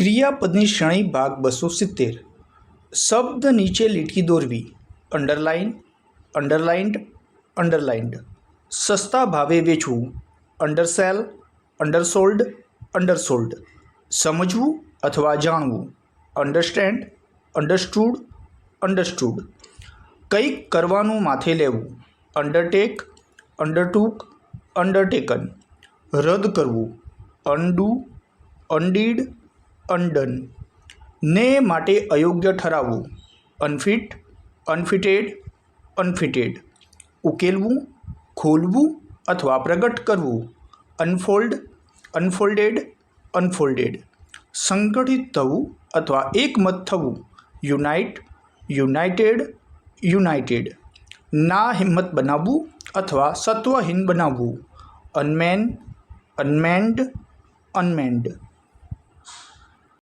ક્રિયાપદની શ્રેણી ભાગ 270. શબ્દ નીચે લીટી દોરવી. Underline, underlined, underlined. સસ્તા ભાવે વેચવું. Undersell, undersold, undersold. સમજવું અથવા જાણવું. Understand, understood, understood. કંઈક કરવાનું માથે લેવું. Undertake, undertook, undertaken. રદ કરવું. Undo, undid, undone. ને માટે અયોગ્ય ઠરાવવું. અનફિટ, અનફિટેડ, અનફિટેડ. ઉકેલવું, ખોલવું અથવા પ્રગટ કરવું. અનફોલ્ડ, અનફોલ્ડેડ, અનફોલ્ડેડ. સંગઠિત થવું અથવા એકમત થવું. Unite, United, United. ના હિંમત બનાવવું અથવા સત્વહીન બનાવવું. અનમેન, અનમેન્ડ, અનમેન્ડ.